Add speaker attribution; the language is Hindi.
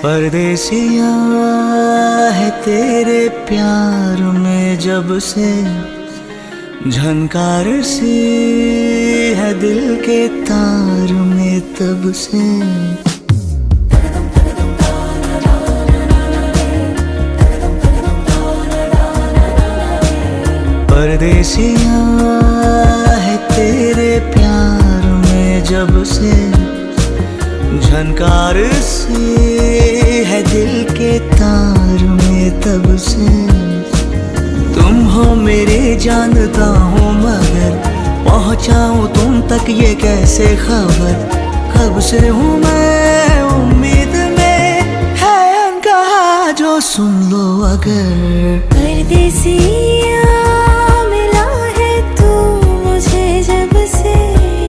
Speaker 1: परदेसिया है तेरे प्यार में जब से, झनकार सी है दिल के तार में तब से। परदेसिया है तेरे प्यार में जब से, झनकार सी है दिल के तार में तब से। तुम हो मेरे जानता हूँ मगर पहुँचाऊँ तुम तक ये कैसे खबर। कब से हूँ मैं उम्मीद में, है अनकहा जो सुन लो अगर।
Speaker 2: परदेसी